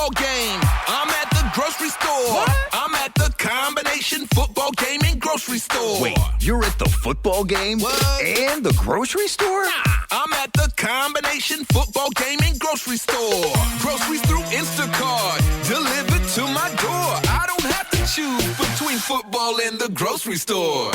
football game. I'm at the grocery store. What? I'm at the combination football game and grocery store. Wait, you're at the football game What? and the grocery store? I'm at the combination football game and grocery store. Groceries through Instacart, delivered to my door. I don't have to choose between football and the grocery store.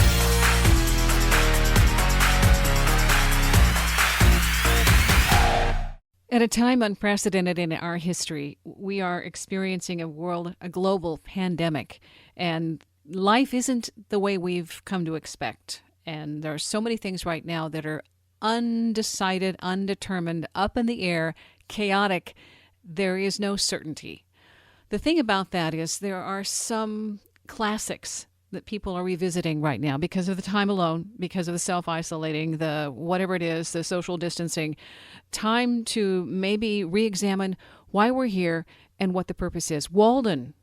At a time unprecedented in our history, we are experiencing a global pandemic, and life isn't the way we've come to expect. And there are so many things right now that are undecided, undetermined, up in the air, chaotic. There is no certainty. The thing about that is there are some classics that people are revisiting right now because of the time alone, because of the self-isolating, the whatever it is, the social distancing. Time to maybe re-examine why we're here and what the purpose is. Walden,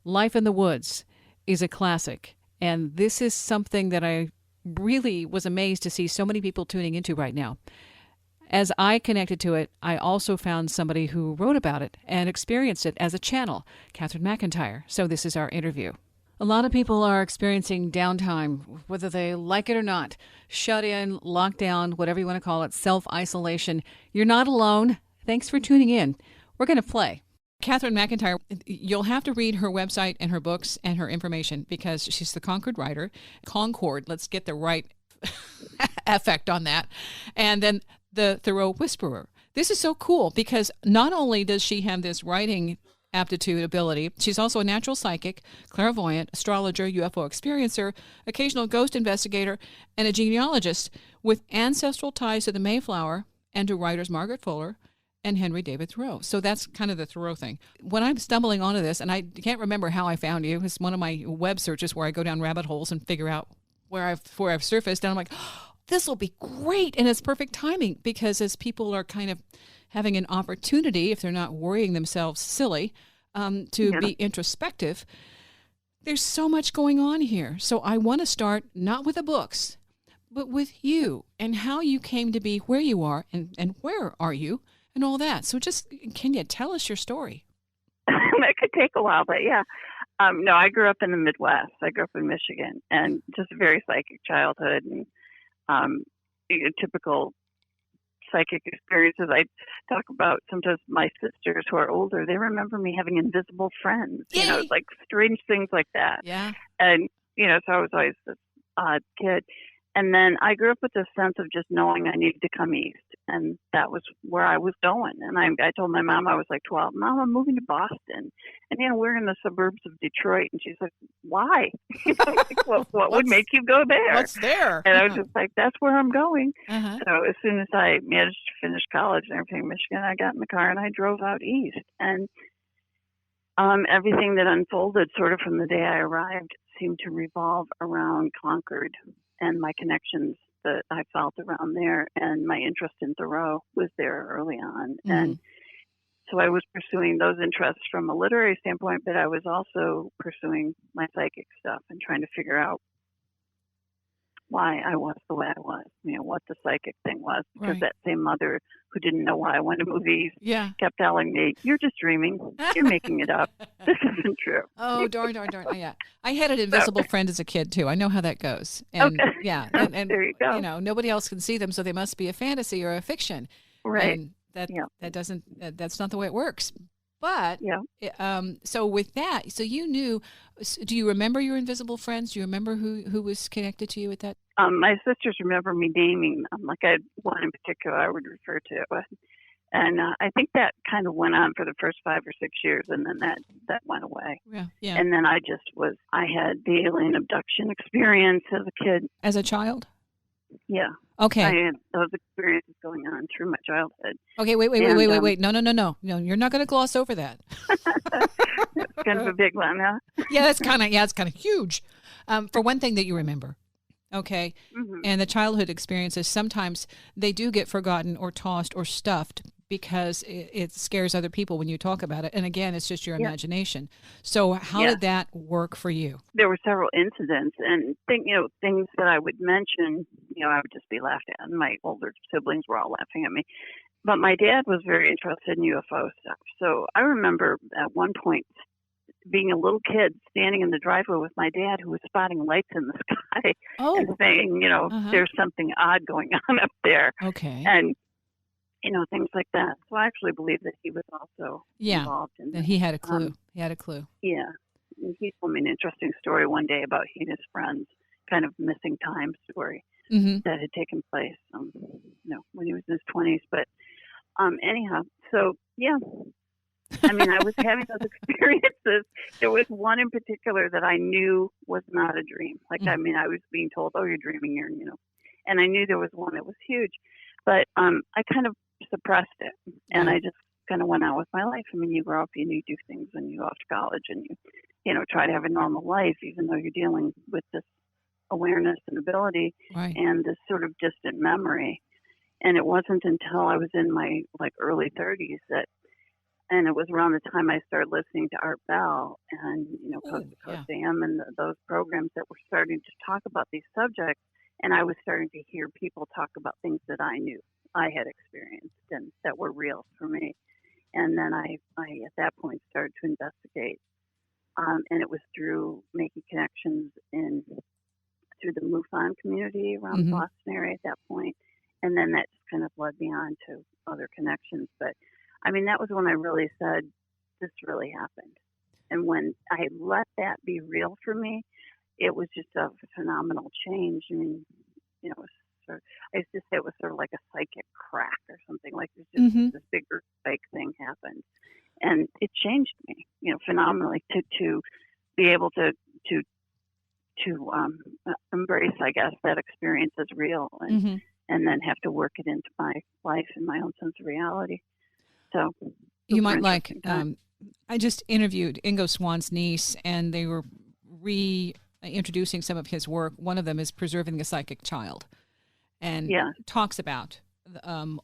Life in the Woods, is a classic. And this is something that I really was amazed to see so many people tuning into right now. As I connected to it, I also found somebody who wrote about it and experienced it as a channel, Cathryn McIntyre. So this is our interview. A lot of people are experiencing downtime, whether they like it or not. Shut in, lockdown, whatever you want to call it, self-isolation. You're not alone. Thanks for tuning in. We're going to play. Cathryn McIntyre, you'll have to read her website and her books and her information because she's the Concord writer. Concord, let's get the right effect on that. And then the Thoreau Whisperer. This is so cool because not only does she have this writing aptitude, ability. She's also a natural psychic, clairvoyant, astrologer, UFO experiencer, occasional ghost investigator, and a genealogist with ancestral ties to the Mayflower and to writers Margaret Fuller and Henry David Thoreau. So that's kind of the Thoreau thing. When I'm stumbling onto this, and I can't remember how I found you, it's one of my web searches where I go down rabbit holes and figure out where I've surfaced, and I'm like, oh, this will be great, and it's perfect timing because as people are kind of having an opportunity, if they're not worrying themselves silly, to be introspective. There's so much going on here. So I want to start not with the books, but with you and how you came to be where you are and where are you and all that. So just, can you tell us your story? That could take a while, but yeah. No, I grew up in the Midwest. I grew up in Michigan and just a very psychic childhood and typical psychic experiences. I talk about sometimes my sisters who are older, they remember me having invisible friends, like strange things like that. Yeah. And, so I was always this odd kid. And then I grew up with this sense of just knowing I needed to come east. And that was where I was going. And I told my mom, I was like 12, Mom, I'm moving to Boston. And, we're in the suburbs of Detroit. And she's like, why? Like, well, what would make you go there? What's there? And I was just like, that's where I'm going. Uh-huh. So as soon as I managed to finish college and everything in Michigan, I got in the car and I drove out east. And everything that unfolded sort of from the day I arrived seemed to revolve around Concord and my connections that I felt around there, and my interest in Thoreau was there early on. Mm-hmm. And so I was pursuing those interests from a literary standpoint, but I was also pursuing my psychic stuff and trying to figure out why I was the way I was, what the psychic thing was. Because that same mother who didn't know why I wanted to move east kept telling me, you're just dreaming. You're making it up. This isn't true. Oh, darn. Yeah. I had an invisible friend as a kid, too. I know how that goes. And, okay. Yeah. And there you go. Nobody else can see them, so they must be a fantasy or a fiction. Right. And that's not the way it works. But, so with that, so you knew, do you remember your invisible friends? Do you remember who was connected to you at that? My sisters remember me naming them. Like I had one in particular I would refer to. And I think that kind of went on for the first 5 or 6 years, and then that went away. Yeah. And then I had the alien abduction experience as a kid. As a child? Yeah. Okay. I had those experiences going on through my childhood. Okay, wait. No. You're not going to gloss over that. It's kind of a big one, huh? It's kind of huge. For one thing that you remember. Okay. Mm-hmm. And the childhood experiences, sometimes they do get forgotten or tossed or stuffed because it scares other people when you talk about it. And again, it's just your imagination. So how did that work for you? There were several incidents and things that I would mention, I would just be laughed at. And my older siblings were all laughing at me. But my dad was very interested in UFO stuff. So I remember at one point being a little kid standing in the driveway with my dad who was spotting lights in the sky and saying, there's something odd going on up there. Okay. And, things like that. So I actually believe that he was also involved in that. He had a clue. He had a clue. Yeah. And he told me an interesting story one day about he and his friends, kind of missing time story that had taken place, when he was in his 20s. But anyhow, so, yeah. I mean, I was having those experiences. There was one in particular that I knew was not a dream. I was being told, oh, you're dreaming here, and I knew there was one that was huge. But I kind of suppressed it, and I just kind of went on with my life. I mean, you grow up and you do things when you go off to college and you try to have a normal life, even though you're dealing with this awareness and ability and this sort of distant memory. And it wasn't until I was in my early 30s and it was around the time I started listening to Art Bell and, Coast to Coast AM and those programs that were starting to talk about these subjects. And I was starting to hear people talk about things that I knew I had experienced and that were real for me. And then I at that point, started to investigate. And it was through making connections through the MUFON community around the Boston area at that point. And then that just kind of led me on to other connections. But, I mean, that was when I really said, this really happened. And when I let that be real for me, it was just a phenomenal change. I mean, I used to say it was sort of like a psychic crack or something. Like there's just this bigger psych thing happened. And it changed me, phenomenally to be able to embrace, I guess, that experience as real and then have to work it into my life and my own sense of reality. So you might I just interviewed Ingo Swann's niece, and they were reintroducing some of his work. One of them is Preserving the Psychic Child, and talks about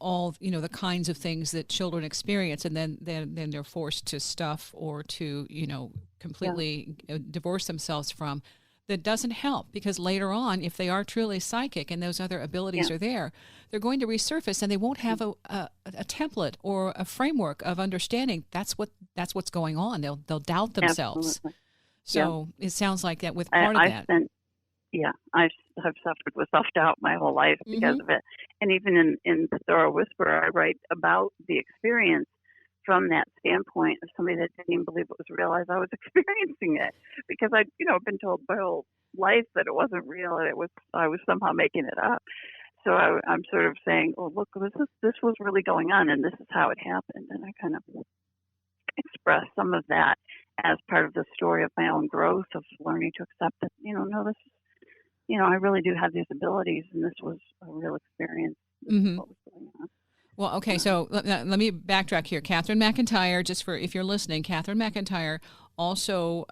all the kinds of things that children experience, and then they're forced to stuff or to completely divorce themselves from. That doesn't help, because later on, if they are truly psychic and those other abilities are there, they're going to resurface, and they won't have a template or a framework of understanding that's what's going on. They'll doubt themselves. Absolutely. So it sounds like that with part of that. I've suffered with self-doubt my whole life because of it. And even in the Thoreau Whisperer, I write about the experience from that standpoint of somebody that didn't even believe it was real as I was experiencing it, because I'd been told my whole life that it wasn't real and I was somehow making it up. So I'm sort of saying, oh, look, this was really going on, and this is how it happened. And I kind of express some of that as part of the story of my own growth of learning to accept that, no, this is, I really do have these abilities, and this was a real experience. This is what was going on. Well, okay, so let me backtrack here. Cathryn McIntyre, just for if you're listening, Cathryn McIntyre also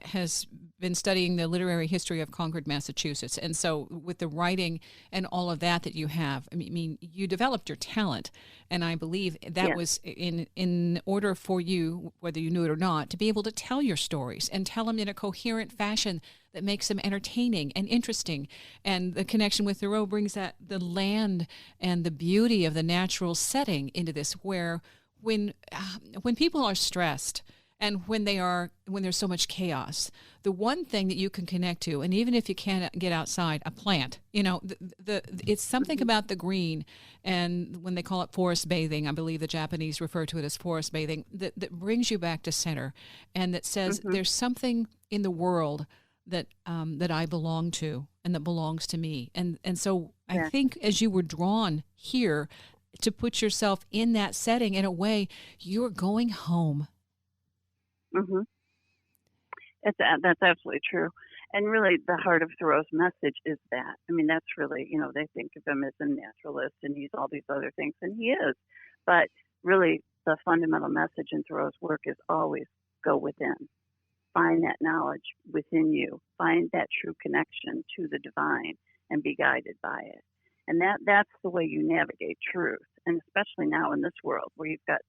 has been studying the literary history of Concord, Massachusetts. And so with the writing and all of that you have, I mean, you developed your talent. And I believe that was in order for you, whether you knew it or not, to be able to tell your stories and tell them in a coherent fashion that makes them entertaining and interesting. And the connection with Thoreau brings that the land and the beauty of the natural setting into this, where when people are stressed, and when there's so much chaos, the one thing that you can connect to, and even if you can't get outside, a plant, it's something about the green, and when they call it forest bathing, I believe the Japanese refer to it as forest bathing, that brings you back to center, and that says there's something in the world that I belong to and that belongs to me, and so I think as you were drawn here to put yourself in that setting, in a way, you're going home. That's absolutely true. And really, the heart of Thoreau's message is that. I mean, that's really, they think of him as a naturalist and he's all these other things, and he is. But really, the fundamental message in Thoreau's work is always go within. Find that knowledge within you. Find that true connection to the divine and be guided by it. And that's the way you navigate truth. And especially now in this world where you've got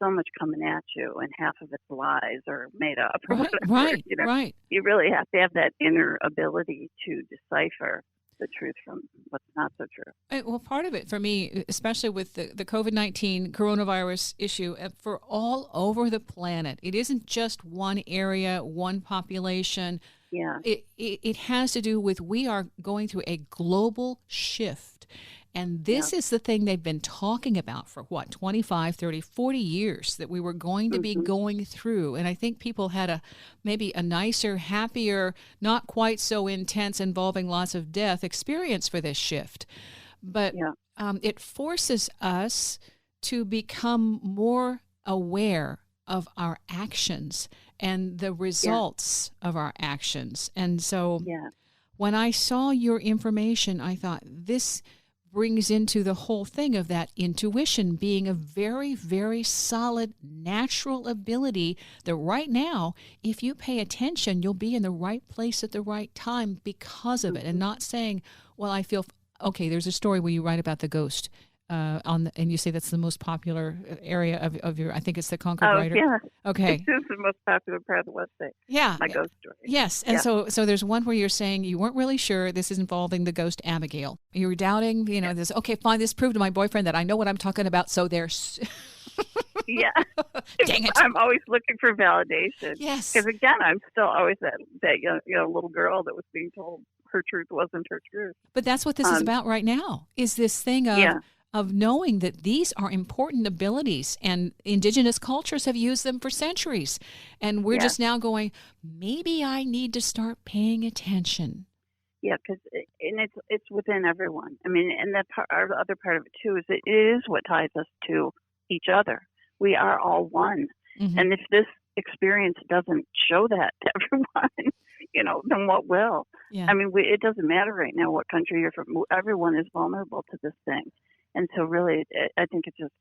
so much coming at you, and half of it's lies or made up. Or whatever, right. You really have to have that inner ability to decipher the truth from what's not so true. Well, part of it for me, especially with the COVID-19 coronavirus issue, for all over the planet, it isn't just one area, one population. Yeah. It has to do with we are going through a global shift. And this is the thing they've been talking about for, 25, 30, 40 years, that we were going to be going through. And I think people had maybe a nicer, happier, not quite so intense, involving lots of death experience for this shift. But it forces us to become more aware of our actions and the results of our actions. And so when I saw your information, I thought this brings into the whole thing of that intuition being a very, very solid natural ability that right now, if you pay attention, you'll be in the right place at the right time because of it. And not saying, well, I feel, okay, there's a story where you write about the ghost and you say that's the most popular area of your, I think it's the Concord Writer. Yeah. Okay. It's the most popular part of the website. Yeah. My ghost story. Yes. And so there's one where you're saying you weren't really sure this is involving the ghost Abigail. You were doubting, this, okay, fine, this proved to my boyfriend that I know what I'm talking about. So there's... Yeah. Dang it. I'm always looking for validation. Yes. Because again, I'm still always that little girl that was being told her truth wasn't her truth. But that's what this is about right now, is this thing of knowing that these are important abilities, and indigenous cultures have used them for centuries. And we're just now going, maybe I need to start paying attention. Yeah, because it's within everyone. I mean, and our other part of it too is it is what ties us to each other. We are all one. Mm-hmm. And if this experience doesn't show that to everyone, then what will? Yeah. I mean, it doesn't matter right now what country you're from. Everyone is vulnerable to this thing. And so really, I think it's just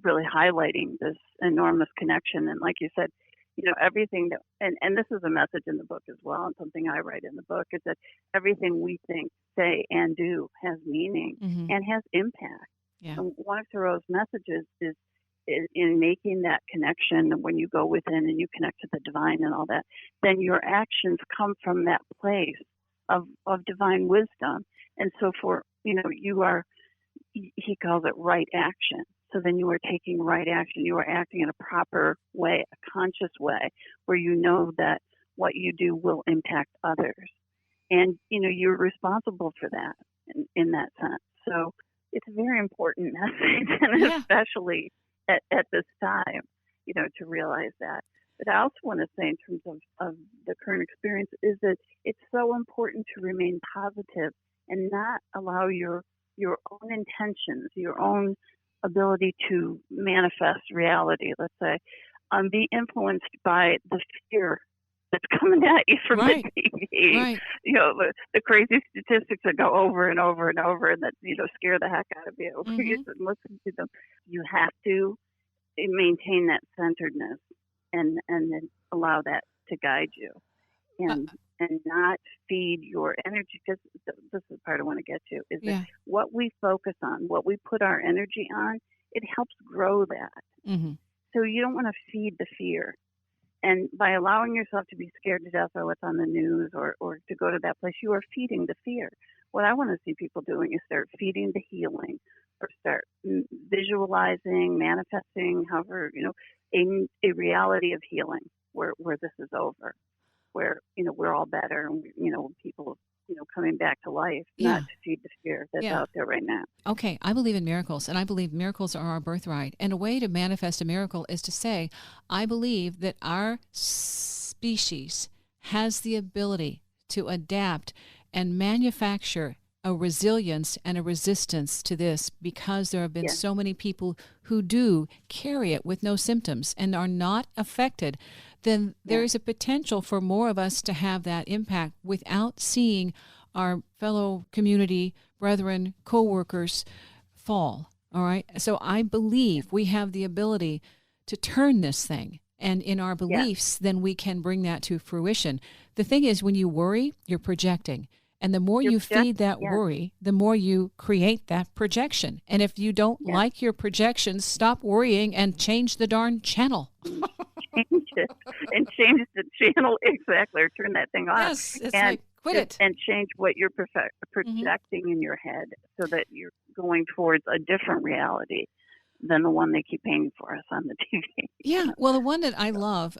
really highlighting this enormous connection. And like you said, everything that, and this is a message in the book as well, and something I write in the book, is that everything we think, say, and do has meaning and has impact. Yeah. And one of Thoreau's messages is in making that connection, when you go within and you connect to the divine and all that, then your actions come from that place of divine wisdom. And so you are, he calls it right action. So then you are taking right action. You are acting in a proper way, a conscious way, where you know that what you do will impact others. And, you're responsible for that in that sense. So it's a very important message, and especially at this time, to realize that. But I also want to say, in terms of the current experience, is that it's so important to remain positive and not allow your own intentions, your own ability to manifest reality, let's say, be influenced by the fear that's coming at you from the TV. Right. The crazy statistics that go over and over and over, and that scare the heck out of you. You should listen to them. You have to maintain that centeredness and then allow that to guide you, and not feed your energy. Because this is the part I want to get to, is that what we focus on, what we put our energy on, it helps grow that. Mm-hmm. So you don't want to feed the fear. And by allowing yourself to be scared to death by what's on the news or to go to that place, you are feeding the fear. What I want to see people doing is start feeding the healing, or start visualizing, manifesting, however, a reality of healing where this is over, where, we're all better, and, people, coming back to life, not to feed the fear that's out there right now. Okay, I believe in miracles, and I believe miracles are our birthright. And a way to manifest a miracle is to say, I believe that our species has the ability to adapt and manufacture a resilience and a resistance to this, because there have been so many people who do carry it with no symptoms and are not affected. Then there is a potential for more of us to have that impact without seeing our fellow community, brethren, co-workers fall. All right. So I believe we have the ability to turn this thing. And in our beliefs, then we can bring that to fruition. The thing is, when you worry, you're projecting. And the more you feed that worry, the more you create that projection. And if you don't like your projections, stop worrying and change the darn channel. Change it. And change the channel, exactly, or turn that thing off. Yes, it's like Quit it. And change what you're projecting in your head so that you're going towards a different reality than the one they keep painting for us on the TV. Yeah, well, the one that I love,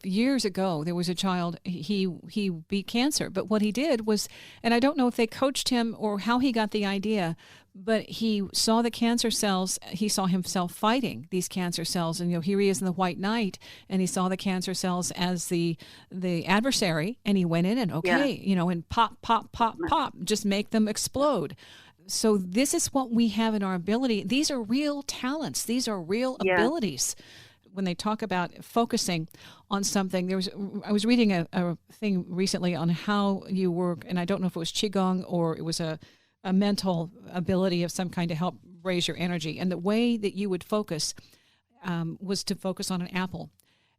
years ago, there was a child, he beat cancer, but what he did was, and I don't know if they coached him or how he got the idea, but he saw the cancer cells, he saw himself fighting these cancer cells, and here he is in the White Knight, and he saw the cancer cells as the adversary, and he went in and, and pop, pop, pop, pop, just make them explode. So this is what we have in our ability. These are real talents. These are real abilities. When they talk about focusing on something, I was reading a thing recently on how you work, and I don't know if it was Qigong or it was a mental ability of some kind to help raise your energy. And the way that you would focus was to focus on an apple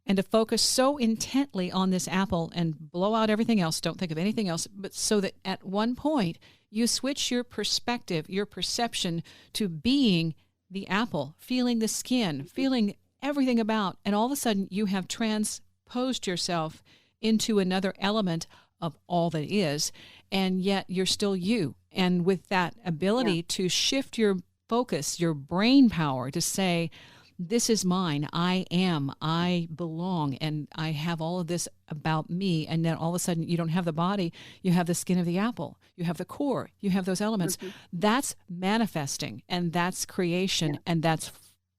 and to focus so intently on this apple and blow out everything else. Don't think of anything else, but so that at one point you switch your perspective, your perception to being the apple, feeling the skin, feeling everything about, and all of a sudden you have transposed yourself into another element of all that is, and yet you're still you. And with that ability to shift your focus, your brain power to say, this is mine, I am, I belong, and I have all of this about me. And then all of a sudden you don't have the body, you have the skin of the apple, you have the core, you have those elements. That's manifesting, and that's creation, and that's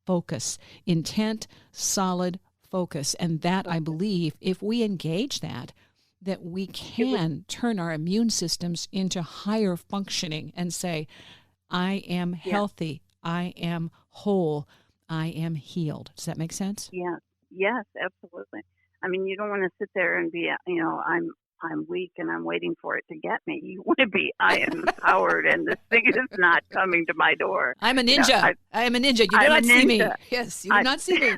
focus, intent, solid focus. And that, I believe, if we engage that we can turn our immune systems into higher functioning and say, I am healthy, I am whole, I am healed. Does that make sense? Yeah. Yes, absolutely. I mean, you don't want to sit there and be, I'm weak and I'm waiting for it to get me. You want to be, I am empowered and this thing is not coming to my door. I'm a ninja. I am a ninja. You do not see me. Yes, you do not see me.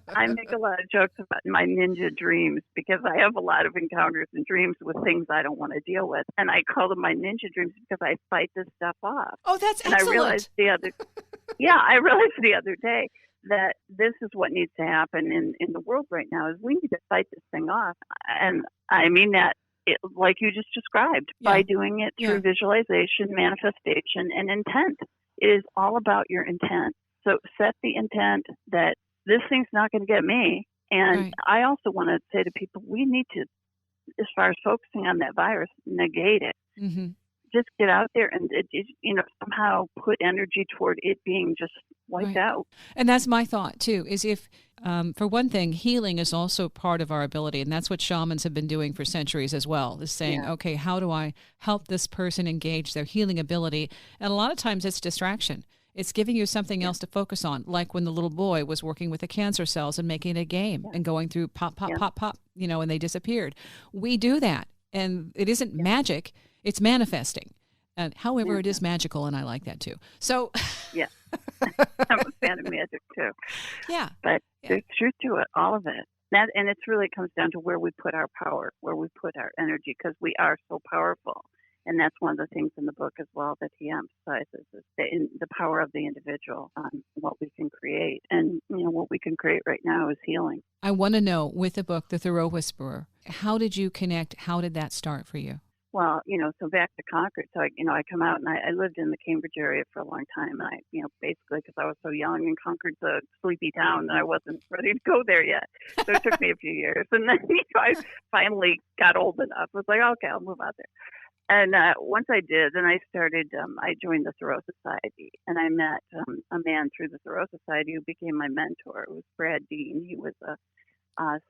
I make a lot of jokes about my ninja dreams because I have a lot of encounters and dreams with things I don't want to deal with. And I call them my ninja dreams because I fight this stuff off. Oh, that's excellent. And I realized the other day that this is what needs to happen in the world right now is we need to fight this thing off. And I mean that, like you just described, by doing it through visualization, manifestation, and intent. It is all about your intent. So set the intent that this thing's not going to get me. And I also want to say to people, we need to, as far as focusing on that virus, negate it. Mm-hmm. Just get out there and somehow put energy toward it being just wiped out. And that's my thought too, is if for one thing, healing is also part of our ability, and that's what shamans have been doing for centuries as well, is saying, okay, how do I help this person engage their healing ability? And a lot of times it's distraction. It's giving you something else to focus on, like when the little boy was working with the cancer cells and making it a game and going through pop, pop, pop, pop, and they disappeared. We do that, and it isn't magic. It's manifesting. However, it is magical, and I like that too. So, I'm a fan of magic too. Yeah, but there's truth to it, all of it. And it really comes down to where we put our power, where we put our energy, because we are so powerful. And that's one of the things in the book as well that he emphasizes is the power of the individual on what we can create. And what we can create right now is healing. I want to know, with the book, The Thoreau Whisperer, how did you connect? How did that start for you? Well, so back to Concord. So, I come out and I lived in the Cambridge area for a long time. And basically because I was so young and Concord's a sleepy town and I wasn't ready to go there yet. So it took me a few years. And then, I finally got old enough. I was like, okay, I'll move out there. And once I did, then I started, I joined the Thoreau Society. And I met a man through the Thoreau Society who became my mentor. It was Brad Dean. He was a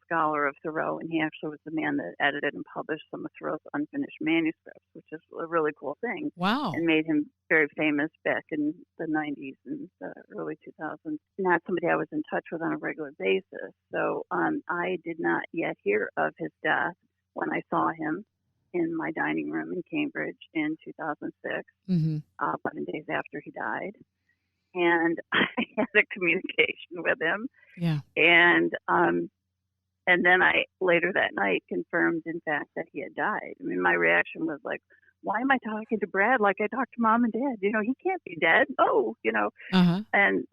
scholar of Thoreau, and he actually was the man that edited and published some of Thoreau's unfinished manuscripts, which is a really cool thing. Wow. And made him very famous back in the 90s and the early 2000s. Not somebody I was in touch with on a regular basis. So I did not yet hear of his death when I saw him in my dining room in Cambridge in 2006, 11 days after he died. And I had a communication with him. Yeah. And then I later that night confirmed, in fact, that he had died. I mean, my reaction was like, why am I talking to Brad like I talked to Mom and Dad? You know, he can't be dead. Oh, you know. Uh-huh. And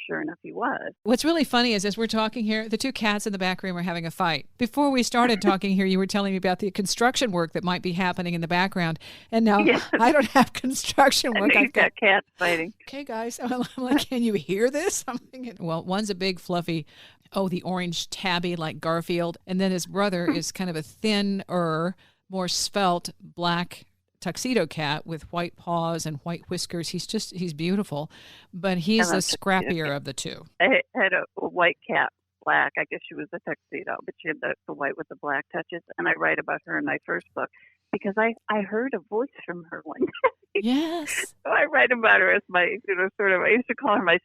sure enough, he was. What's really funny is as we're talking here, the two cats in the back room are having a fight. Before we started talking here, you were telling me about the construction work that might be happening in the background. And now Yes. I don't have construction work. I've got cats fighting. Okay, guys. I'm like, can you hear this? I'm thinking, well, one's a big, fluffy, the orange tabby like Garfield. And then his brother is kind of a thinner, more svelte black tuxedo cat with white paws and white whiskers. He's beautiful, but he's the scrappier of the two. I had a white cat, black. I guess she was a tuxedo, but she had the white with the black touches. And I write about her in my first book because I heard a voice from her one day. Yes. So I write about her as my, I used to call her my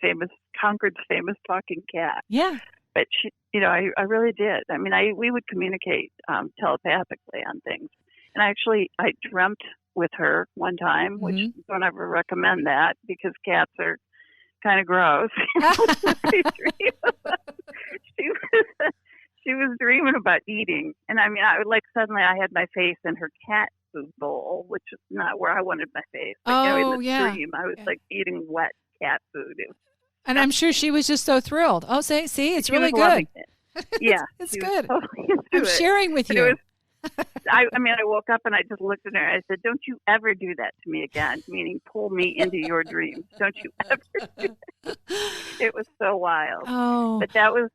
Concord's famous talking cat. Yeah. But she, I really did. I mean, we would communicate telepathically on things. And I dreamt with her one time, which don't ever recommend that because cats are kind of gross. She was dreaming about eating. And I mean, suddenly I had my face in her cat food bowl, which is not where I wanted my face. In the dream, I was eating wet cat food. And I'm sure she was just so thrilled. Oh, see, it's really good. Yeah. It's good. Totally I'm sharing with you. I woke up and I just looked at her. I said, "Don't you ever do that to me again." Meaning, pull me into your dreams. Don't you ever do that. It was so wild. Oh, but that was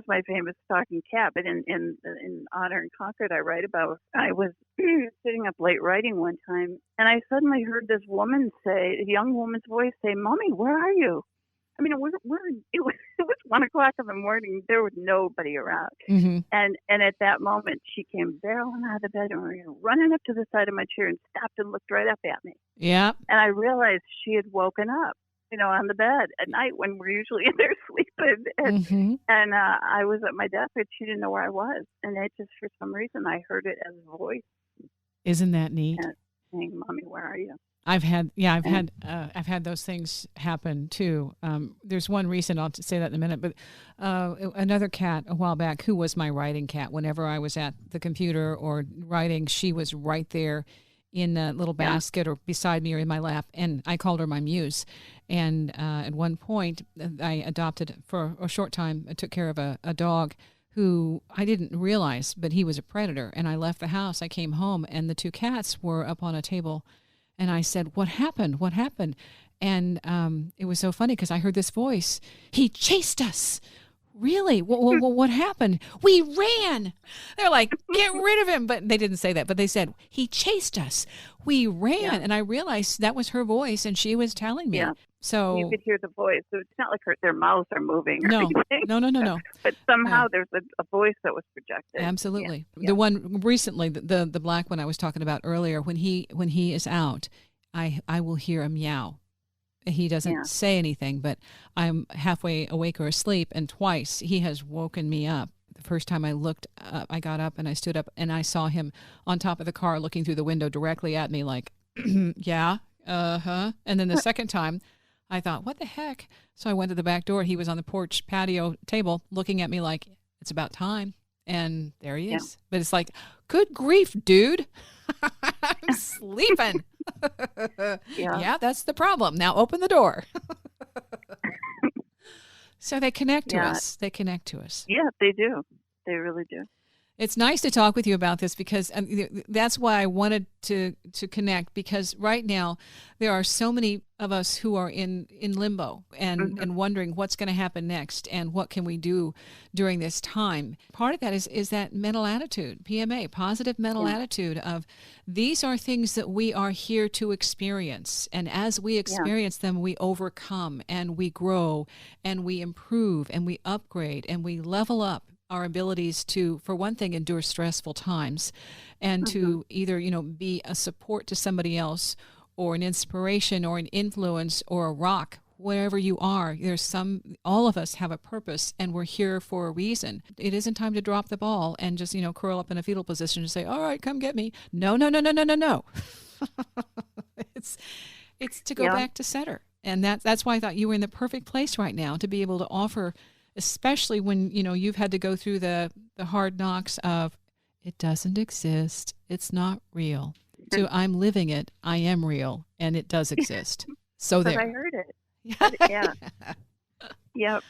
my famous talking cat. But in Honor and Concord, I write about. I was sitting up late writing one time, and I suddenly heard this woman a young woman's voice say, "Mommy, where are you?" I mean, it was 1:00 in the morning. There was nobody around. Mm-hmm. And at that moment, she came barreling out of the bed and running up to the side of my chair and stopped and looked right up at me. Yeah. And I realized she had woken up, on the bed at night when we're usually in there sleeping. And I was at my desk, but she didn't know where I was. And it just, for some reason, I heard it as a voice. Isn't that neat? Saying, "Mommy, where are you?" I've had those things happen too. There's one recent, I'll say that in a minute, but another cat a while back who was my writing cat. Whenever I was at the computer or writing, she was right there in a little basket or beside me or in my lap, and I called her my muse. And at one point, I adopted for a short time. I took care of a dog who I didn't realize, but he was a predator. And I left the house. I came home, and the two cats were up on a table. And I said, "What happened? What happened?" And it was so funny because I heard this voice. "He chased us." Really? What happened? "We ran." They're like, "Get rid of him." But they didn't say that. But they said, "He chased us. We ran." Yeah. And I realized that was her voice, and she was telling me. Yeah. So you could hear the voice. So it's not like their mouths are moving or anything. No. But somehow there's a voice that was projected. Absolutely. Yeah. The one recently, the black one I was talking about earlier, when he is out, I will hear a meow. He doesn't say anything, but I'm halfway awake or asleep, and twice he has woken me up. The first time I looked up, I got up and I stood up, and I saw him on top of the car looking through the window directly at me like, yeah, uh-huh. And then the second time, I thought, what the heck? So I went to the back door. He was on the porch patio table looking at me like, it's about time. And there he is. But it's like, good grief, dude. I'm sleeping. Yeah, that's the problem. Now open the door. So they connect to us. They connect to us. Yeah, they do. They really do. It's nice to talk with you about this because that's why I wanted to connect, because right now there are so many of us who are in limbo and wondering what's going to happen next and what can we do during this time. Part of that is that mental attitude, PMA, positive mental attitude of these are things that we are here to experience. And as we experience them, we overcome and we grow and we improve and we upgrade and we level up our abilities to, for one thing, endure stressful times and to either, be a support to somebody else or an inspiration or an influence or a rock, wherever you are. All of us have a purpose and we're here for a reason. It isn't time to drop the ball and just, curl up in a fetal position and say, all right, come get me. No. It's to go back to center. And that's why I thought you were in the perfect place right now to be able to offer, especially when, you've had to go through the hard knocks of it doesn't exist. It's not real. to I'm living it, I am real, and it does exist. So But there. I heard it. Yeah. Yep.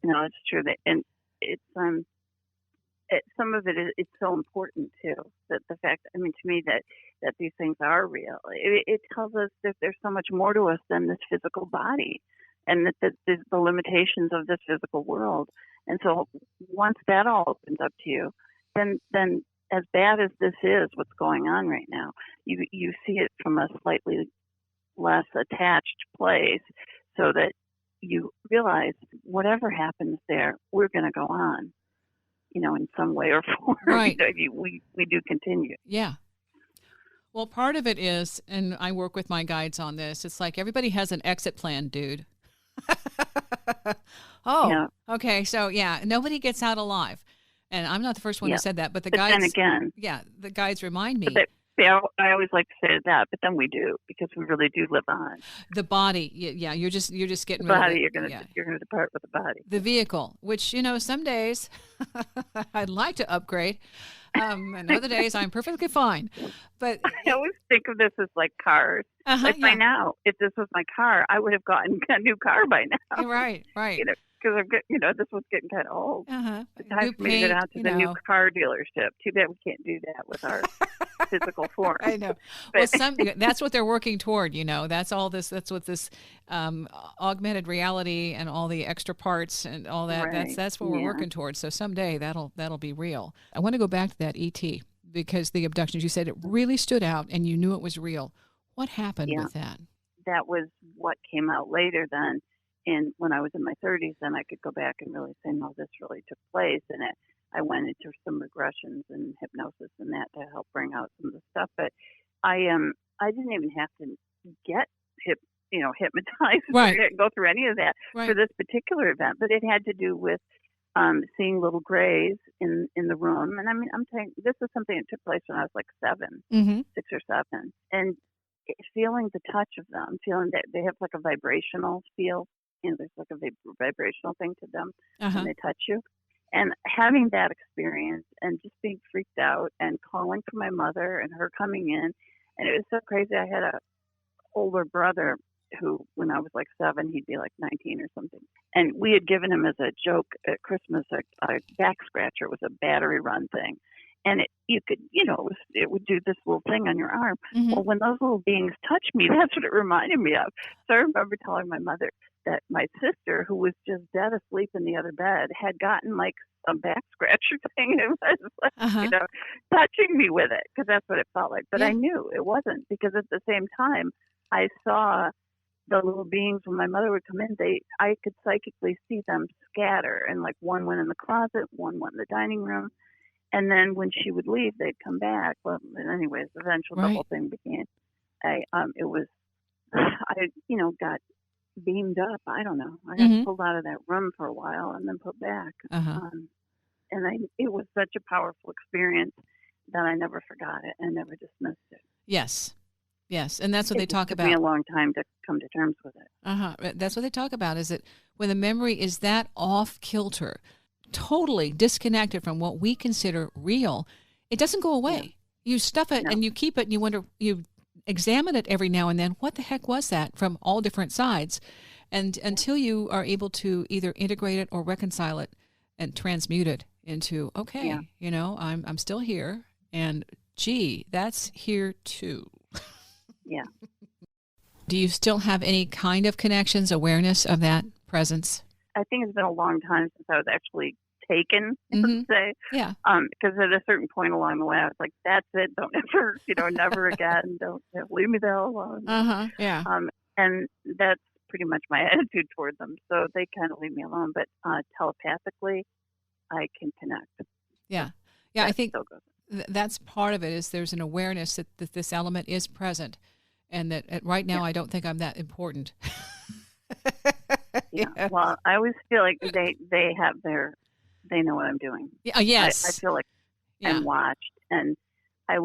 No, it's true. And it's some of it is it's so important too. That the fact, I mean, to me, that these things are real. It tells us that there's so much more to us than this physical body, and that the limitations of this physical world. And so once that all opens up to you, then as bad as this is, what's going on right now, you see it from a slightly less attached place, so that you realize whatever happens there, we're going to go on, in some way or form. Right. We do continue. Yeah. Well, part of it is, and I work with my guides on this, it's like everybody has an exit plan, dude. Oh, Yeah. okay. So, nobody gets out alive. And I'm not the first one who said that, but the guides, then again, the guides remind me. I always like to say that, but then we do, because we really do live on. The body, you're just getting The rid body, of it. you're gonna depart with the body. The vehicle, which some days I'd like to upgrade, and other days I'm perfectly fine. But I always think of this as like cars. By now, if this was my car, I would have gotten a new car by now. Right. Because I'm getting, this was getting kind of old. It's time for me to get out to the new car dealership. Too bad we can't do that with our physical form. I know. Well, that's what they're working toward. That's all this. That's what this augmented reality and all the extra parts and all that. Right. That's what we're working towards. So someday that'll be real. I want to go back to that ET, because the abductions. You said it really stood out, and you knew it was real. What happened with that? That was what came out later then. And when I was in my 30s, then I could go back and really say, no, this really took place. And I went into some regressions and hypnosis and that to help bring out some of the stuff. But I didn't even have to get hypnotized right. or go through any of that for this particular event. But it had to do with seeing little grays in the room. And I mean, I'm saying this is something that took place when I was like 6 or 7. And feeling the touch of them, feeling that they have like a vibrational feel. There's like a vibrational thing to them when they touch you. And having that experience and just being freaked out and calling for my mother and her coming in. And it was so crazy. I had a older brother who, when I was like 7, he'd be like 19 or something. And we had given him as a joke at Christmas a back scratcher. It was a battery run thing. And it would do this little thing on your arm. Well, when those little beings touched me, that's what it reminded me of. So I remember telling my mother that my sister, who was just dead asleep in the other bed, had gotten like some back scratcher thing. It was like, touching me with it, because that's what it felt like. But I knew it wasn't, because at the same time, I saw the little beings when my mother would come in. I could psychically see them scatter, and like one went in the closet, one went in the dining room. And then when she would leave, they'd come back. Well, anyways, eventually the whole thing began. I got beamed up. I don't know. I got pulled out of that room for a while and then put back. It was such a powerful experience that I never forgot it and never dismissed it. Yes. And that's what they talk about. It took me a long time to come to terms with it. That's what they talk about, is that when the memory is that off kilter, totally disconnected from what we consider real, it doesn't go away. You stuff it and you keep it, and you wonder, you examine it every now and then. What the heck was that, from all different sides? And until you are able to either integrate it or reconcile it and transmute it into, I'm still here, and gee, that's here too. Yeah. Do you still have any kind of connections, awareness of that presence? I think it's been a long time since I was actually taken, let's say. Yeah. Because at a certain point along the way, I was like, that's it. Don't ever, never again. Don't leave me the hell alone. Yeah. And that's pretty much my attitude toward them. So they kind of leave me alone. But telepathically, I can connect. Yeah. Yeah, I think that's part of it, is there's an awareness that this element is present, and that right now I don't think I'm that important. Yeah. Well, I always feel like they know what I'm doing. Yeah. Yes. I feel like I'm watched, and I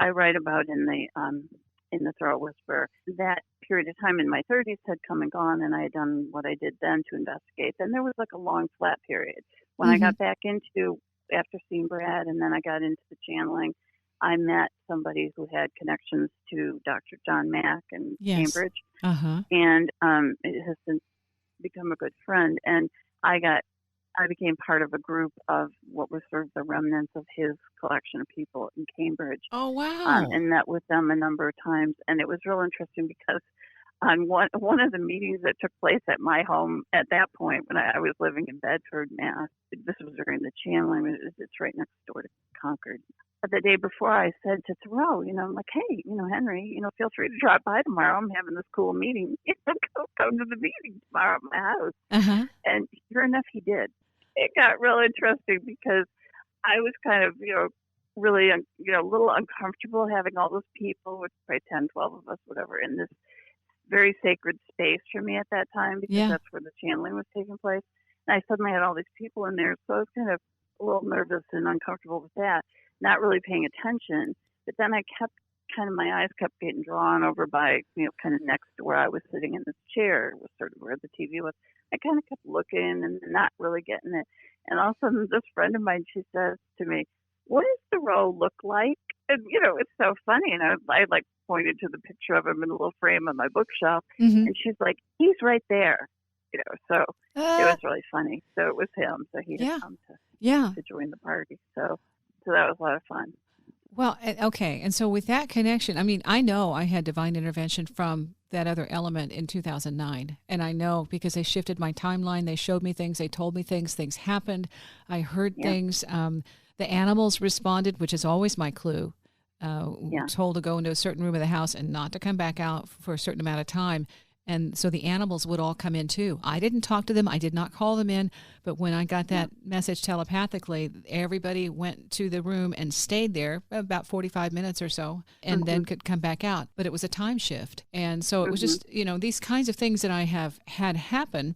write about in the Thoreau Whisperer, that period of time in my 30s had come and gone, and I had done what I did then to investigate. Then there was like a long flat period when I got back into, after seeing Brad, and then I got into the channeling. I met somebody who had connections to Dr. John Mack in Cambridge, and it has since become a good friend. And I became part of a group of what was sort of the remnants of his collection of people in Cambridge. Oh, wow. And met with them a number of times. And it was real interesting because on one of the meetings that took place at my home at that point when I was living in Bedford, Mass, this was during the channeling, it's right next door to Concord. But the day before, I said to Thoreau, I'm like, hey, Henry, feel free to drop by tomorrow. I'm having this cool meeting. Come to the meeting tomorrow at my house. And sure enough, he did. It got real interesting because I was kind of, really, a little uncomfortable having all those people, which probably 10, 12 of us, whatever, in this very sacred space for me at that time because that's where the channeling was taking place. And I suddenly had all these people in there, so I was kind of a little nervous and uncomfortable with that, not really paying attention. But then my eyes kept getting drawn over by, kind of next to where I was sitting in this chair, was sort of where the TV was. I kind of kept looking and not really getting it. And all of a sudden, this friend of mine, she says to me, what does Thoreau look like? And, it's so funny. And I pointed to the picture of him in a little frame on my bookshelf. And she's like, he's right there. So it was really funny. So it was him. So he had come to join the party. So that was a lot of fun. Well, okay. And so with that connection, I know I had divine intervention from that other element in 2009. And I know because they shifted my timeline. They showed me things. They told me things. Things happened. I heard things. The animals responded, which is always my clue. Told to go into a certain room of the house and not to come back out for a certain amount of time. And so the animals would all come in too. I didn't talk to them. I did not call them in. But when I got that message telepathically, everybody went to the room and stayed there about 45 minutes or so and then could come back out. But it was a time shift. And so it was just, these kinds of things that I have had happen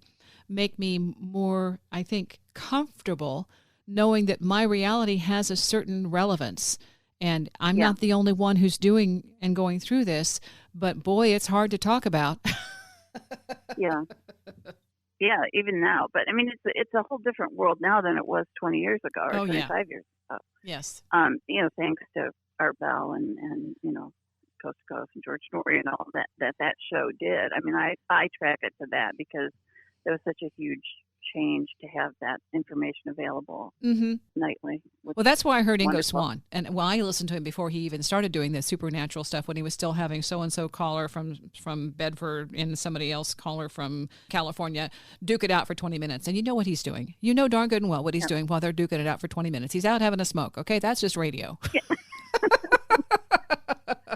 make me more, I think, comfortable knowing that my reality has a certain relevance. And I'm not the only one who's doing and going through this, but boy, it's hard to talk about. Yeah, even now. But it's a whole different world now than it was 20 years ago or 25 years ago. Yes. Thanks to Art Bell and Coast to Coast and George Norrie and all that show did. I track it to that because there was such a huge change to have that information available nightly. Well, that's why I heard Ingo Swann. And I listened to him before he even started doing the supernatural stuff when he was still having so-and-so caller from Bedford and somebody else caller from California duke it out for 20 minutes. And you know what he's doing. You know darn good and well what he's doing while they're duking it out for 20 minutes. He's out having a smoke, okay? That's just radio. Yeah.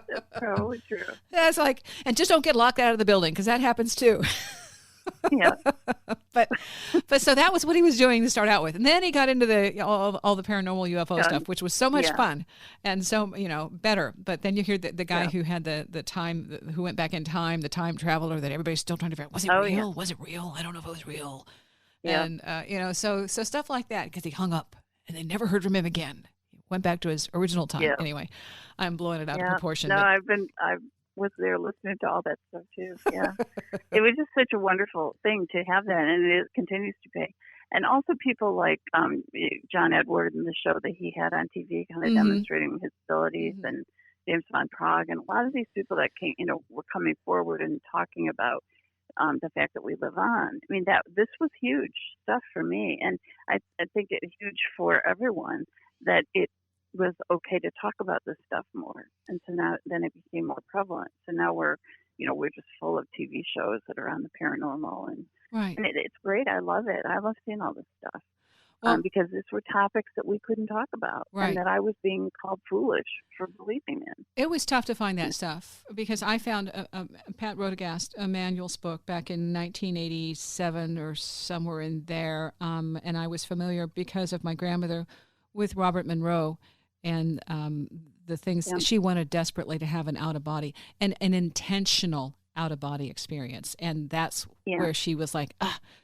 That's probably true. Yeah, it's like, and just don't get locked out of the building because that happens too. Yeah. but so that was what he was doing to start out with. And then he got into the all the paranormal UFO stuff, which was so much fun and so, better. But then you hear the guy who had the time, who went back in time, the time traveler that everybody's still trying to figure out, was it real? Yeah. Was it real? I don't know if it was real. Yeah. And, so stuff like that, because he hung up and they never heard from him again. He went back to his original time. Yeah. Anyway, I'm blowing it out of proportion. No, I was there listening to all that stuff too. Yeah. It was just such a wonderful thing to have that, and it continues to be. And also people like John Edward and the show that he had on TV kind of demonstrating his abilities, and James Van Praagh, and a lot of these people that came, were coming forward and talking about the fact that we live on. This was huge stuff for me, and I think it's huge for everyone that it was okay to talk about this stuff more. And so then it became more prevalent. So now we're just full of TV shows that are on the paranormal, and it's great. I love it. I love seeing all this stuff. Because these were topics that we couldn't talk about, and that I was being called foolish for believing in. It was tough to find that stuff because I found Pat Rodegast, Emmanuel's book back in 1987 or somewhere in there, and I was familiar because of my grandmother with Robert Monroe and the things she wanted desperately to have an out-of-body, and an intentional out-of-body experience, and that's where she was like,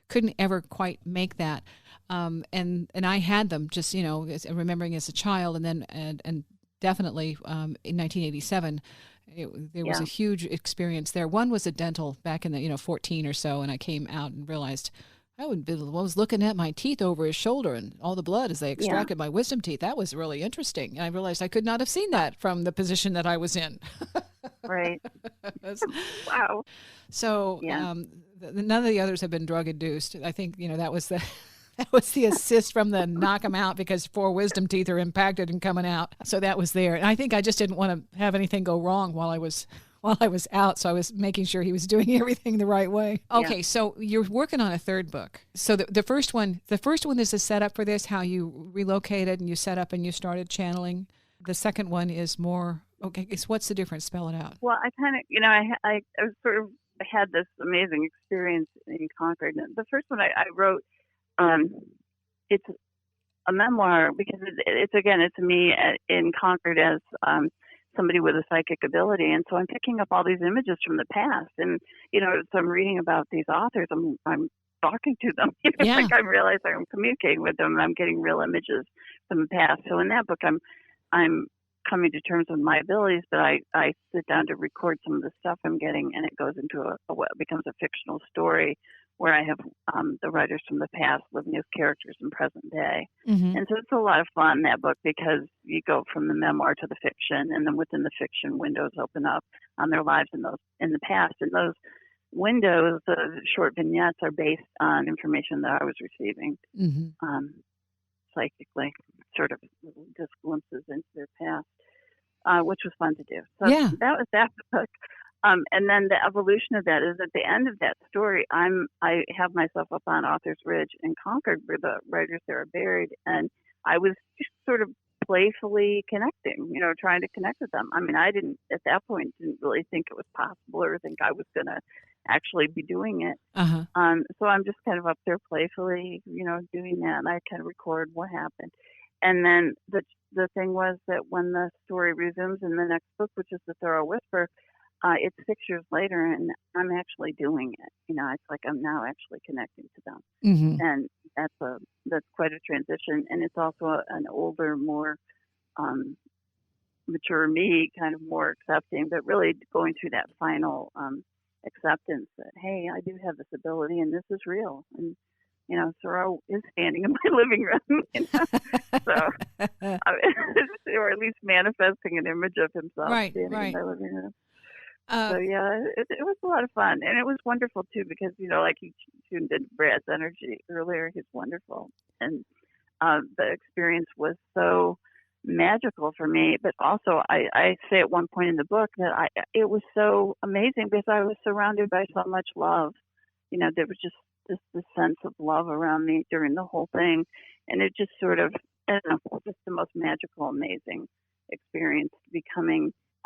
couldn't ever quite make that. And I had them just, remembering as a child, and then and definitely in 1987, there was a huge experience there. One was a dental back in the 14 or so, and I came out and realized I was looking at my teeth over his shoulder and all the blood as they extracted my wisdom teeth. That was really interesting. And I realized I could not have seen that from the position that I was in. Right. Wow. So none of the others have been drug induced. I think, that was the that was the assist from the knock them out, because 4 wisdom teeth are impacted and coming out. So that was there. And I think I just didn't want to have anything go wrong while I was out, so I was making sure he was doing everything the right way. Okay, so you're working on a third book. So the first one is a setup for this, how you relocated and you set up and you started channeling. The second one is more, what's the difference? Spell it out. Well, I kind of, I sort of had this amazing experience in Concord. The first one I wrote, it's a memoir, because it's me in Concord as somebody with a psychic ability, and so I'm picking up all these images from the past, and so I'm reading about these authors. I'm talking to them. It's like I realize I'm communicating with them, and I'm getting real images from the past. So in that book, I'm coming to terms with my abilities, but I sit down to record some of the stuff I'm getting, and it goes into what becomes a fictional story where I have the writers from the past living as characters in present day. Mm-hmm. And so it's a lot of fun, that book, because you go from the memoir to the fiction, and then within the fiction, windows open up on their lives in the past. And those windows, the short vignettes, are based on information that I was receiving psychically, sort of just glimpses into their past, which was fun to do. So that was that book. And then the evolution of that is, at the end of that story, I have myself up on Author's Ridge in Concord, where the writers there are buried, and I was just sort of playfully connecting, trying to connect with them. I mean, I didn't really think it was possible or think I was going to actually be doing it. Uh-huh. So I'm just kind of up there playfully, doing that, and I kind of record what happened. And then the thing was that when the story resumes in the next book, which is the Thoreau Whisperer, it's 6 years later, and I'm actually doing it. It's like I'm now actually connecting to them, and that's quite a transition. And it's also an older, more mature me, kind of more accepting, but really going through that final acceptance that, hey, I do have this ability, and this is real. And Thoreau is standing in my living room, so or at least manifesting an image of himself standing in my living room. It was a lot of fun, and it was wonderful too, because like you tuned in Brad's energy earlier, he's wonderful, and the experience was so magical for me. But also, I say at one point in the book that it was so amazing because I was surrounded by so much love. There was just this sense of love around me during the whole thing, and it just sort of, just the most magical, amazing experience.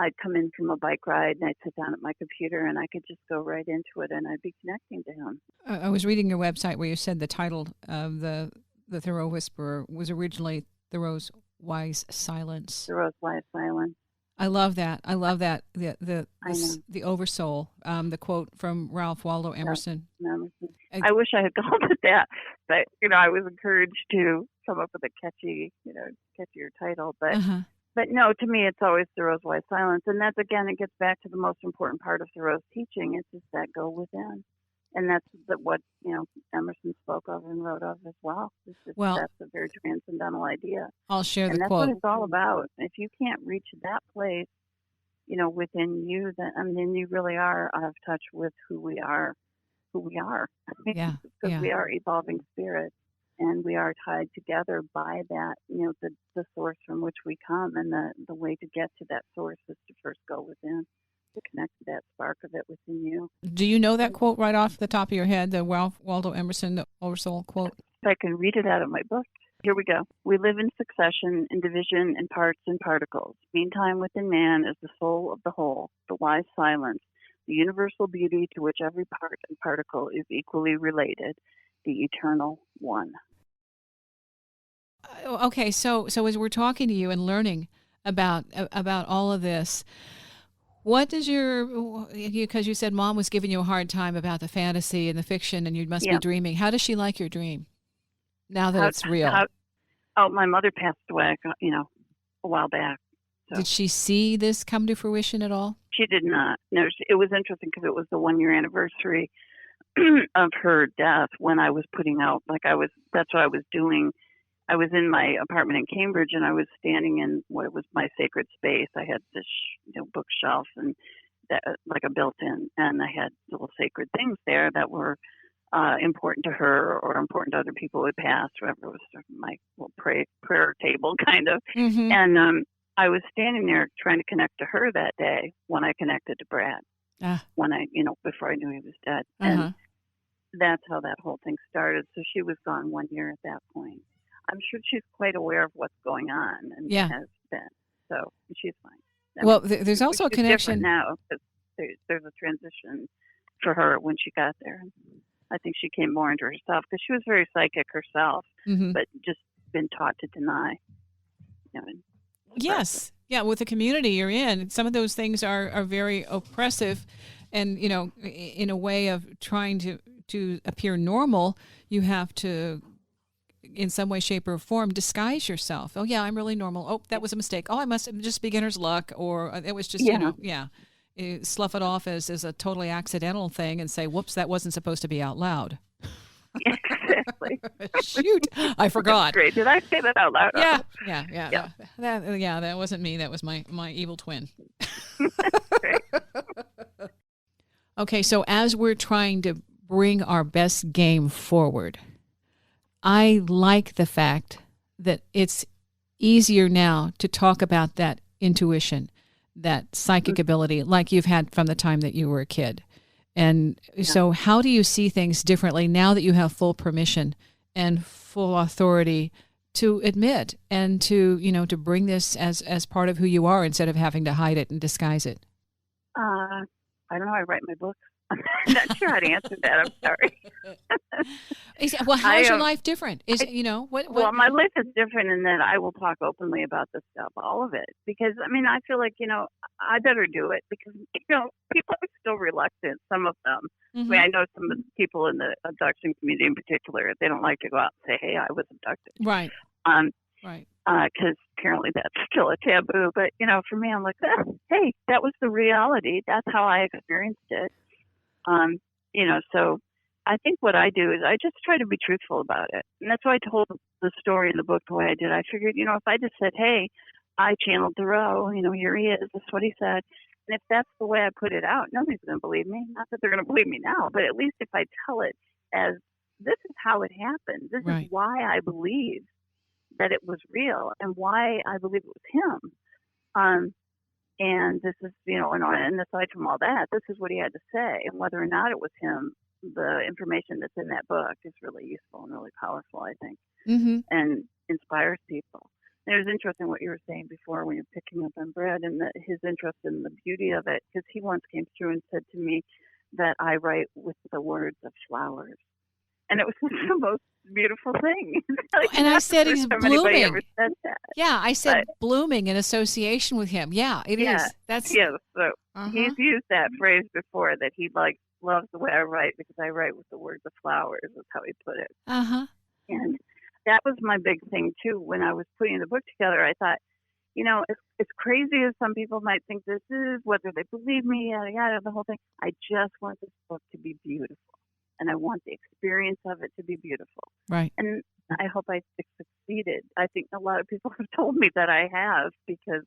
I'd come in from a bike ride, and I'd sit down at my computer, and I could just go right into it, and I'd be connecting to him. I was reading your website where you said the title of the Thoreau Whisperer was originally Thoreau's Wise Silence. Thoreau's Wise Silence. I love that. The oversoul. The quote from Ralph Waldo Emerson. I wish I had called it that, but I was encouraged to come up with a catchier title, but. Uh-huh. But no, to me, it's always Thoreau's Wise Silence. And that's, again, it gets back to the most important part of Thoreau's teaching. It's just that go within. And that's what, Emerson spoke of and wrote of as well. That's a very transcendental idea. I'll share the quote. And that's what it's all about. If you can't reach that place, within you, then you really are out of touch with who we are. Because we are evolving spirits. And we are tied together by that, the source from which we come. And the way to get to that source is to first go within, to connect to that spark of it within you. Do you know that quote right off the top of your head, the Ralph Waldo Emerson, the Oversoul quote? I can read it out of my book. Here we go. We live in succession, in division, in parts and particles. Meantime, within man is the soul of the whole, the wise silence, the universal beauty to which every part and particle is equally related, the eternal one. Okay, so as we're talking to you and learning about all of this, what does because you said Mom was giving you a hard time about the fantasy and the fiction, and you must be dreaming. How does she like your dream now that it's real? My mother passed away, a while back. So. Did she see this come to fruition at all? She did not. No, it was interesting because it was the 1-year anniversary of her death when I was putting out, that's what I was doing. I was in my apartment in Cambridge, and I was standing in what was my sacred space. I had this, bookshelf and that, like a built-in, and I had little sacred things there that were important to her or important to other people who had passed, whatever. It was sort of my little prayer table kind of. Mm-hmm. And I was standing there trying to connect to her that day when I connected to Brad. When I, before I knew he was dead. Uh-huh. And that's how that whole thing started. So she was gone 1 year at that point. I'm sure she's quite aware of what's going on and has been. So she's fine. Well, there's also a connection now. There's a transition for her when she got there. I think she came more into herself because she was very psychic herself, but just been taught to deny. Yes. Yeah, with the community you're in, some of those things are very oppressive. And, in a way of trying to appear normal, you have to, in some way, shape, or form, disguise yourself. Oh, yeah, I'm really normal. Oh, that was a mistake. Oh, I must have just beginner's luck. Or it was just, slough it off as a totally accidental thing and say, whoops, that wasn't supposed to be out loud. Exactly. Shoot, I forgot. Great. Did I say that out loud? Yeah. That wasn't me. That was my evil twin. Great. Okay, so as we're trying to bring our best game forward, I like the fact that it's easier now to talk about that intuition, that psychic ability, like you've had from the time that you were a kid. And so how do you see things differently now that you have full permission and full authority to admit and to bring this as part of who you are instead of having to hide it and disguise it? I don't know. I write my books. I'm not sure how to answer that. I'm sorry. Well, how is your life different? What? Well, my life is different in that I will talk openly about this stuff, all of it, because I feel like I better do it because people are still reluctant. Some of them. Mm-hmm. I know some of the people in the abduction community in particular. They don't like to go out and say, "Hey, I was abducted." Right. Right. Because apparently that's still a taboo. But for me, I'm like, hey, that was the reality. That's how I experienced it. So I think what I do is I just try to be truthful about it. And that's why I told the story in the book the way I did. I figured, if I just said, hey, I channeled Thoreau, here he is, this is what he said. And if that's the way I put it out, nobody's going to believe me. Not that they're going to believe me now, but at least if I tell it as this is how it happened, this is why I believe that it was real and why I believe it was him. And this is, and aside from all that, this is what he had to say. And whether or not it was him, the information that's in that book is really useful and really powerful, I think, and inspires people. And it was interesting what you were saying before when you're picking up on Brad and his interest in the beauty of it, because he once came through and said to me that I write with the words of flowers. And it was the most beautiful thing. And I said he's blooming. Ever said that. Yeah, I said blooming in association with him. Yeah, it is. That's so he's used that phrase before, that he loves the way I write because I write with the words of flowers. Is how he put it. And that was my big thing too. When I was putting the book together, I thought, as crazy as some people might think this is, whether they believe me, yada yada, the whole thing. I just want this book to be beautiful. And I want the experience of it to be beautiful. Right. And I hope I succeeded. I think a lot of people have told me that I have because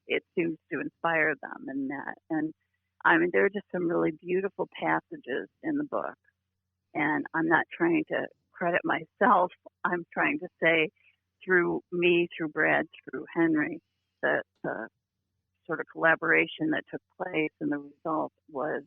it seems to inspire them in that. And there are just some really beautiful passages in the book. And I'm not trying to credit myself. I'm trying to say through me, through Brad, through Henry, that the sort of collaboration that took place and the result was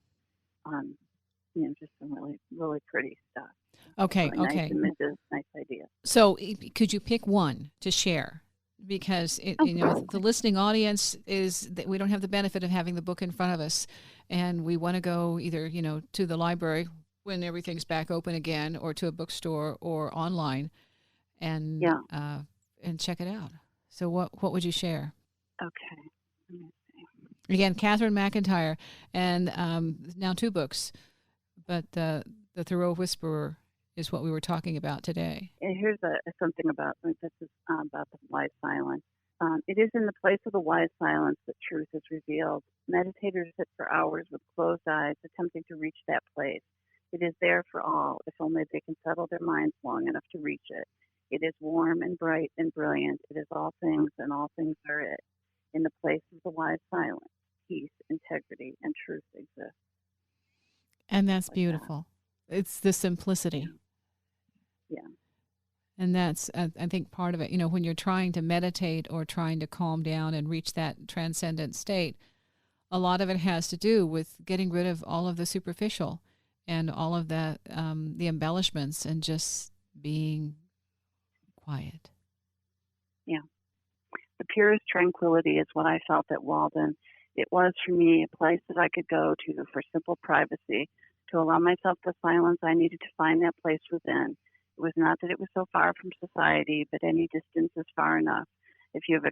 just some really, really pretty stuff. Okay. Really nice images, nice ideas. So could you pick one to share? Because the listening audience is that we don't have the benefit of having the book in front of us, and we want to go either to the library when everything's back open again, or to a bookstore or online, and check it out. So what would you share? Okay. Let me see. Again, Cathryn McIntyre, and now 2 books. But the Thoreau Whisperer is what we were talking about today. And here's something about this is about the wise silence. It is in the place of the wise silence that truth is revealed. Meditators sit for hours with closed eyes, attempting to reach that place. It is there for all, if only they can settle their minds long enough to reach it. It is warm and bright and brilliant. It is all things, and all things are it. In the place of the wise silence, peace, integrity, and truth exist. And that's beautiful. It's the simplicity. Yeah. And that's, I think, part of it. You know, when you're trying to meditate or trying to calm down and reach that transcendent state, a lot of it has to do with getting rid of all of the superficial and all of the embellishments and just being quiet. Yeah. The purest tranquility is what I felt at Walden. It was for me a place that I could go to for simple privacy, to allow myself the silence I needed to find that place within. It was not that it was so far from society, but any distance is far enough. If you have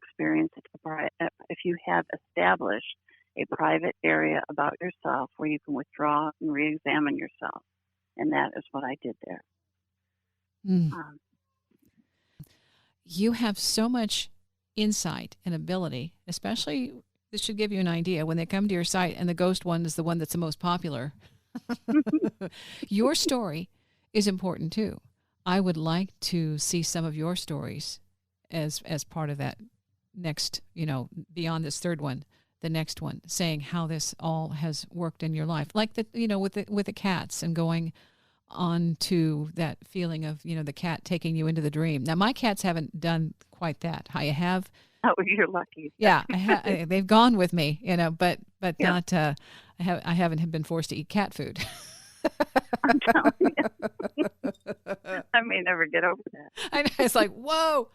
if you have established a private area about yourself where you can withdraw and re-examine yourself, and that is what I did there. You have so much insight and ability, especially, this should give you an idea, when they come to your site and the ghost one is the one that's the most popular. Your story is important too. I would like to see some of your stories as part of that next, beyond this third one, the next one, saying how this all has worked in your life. Like with the cats and going on to that feeling of, the cat taking you into the dream. Now, my cats haven't done quite that. I have. Oh, you're lucky. Yeah, they've gone with me, but yeah. not. I haven't been forced to eat cat food. I'm telling you. I may never get over that. I know, it's like, whoa.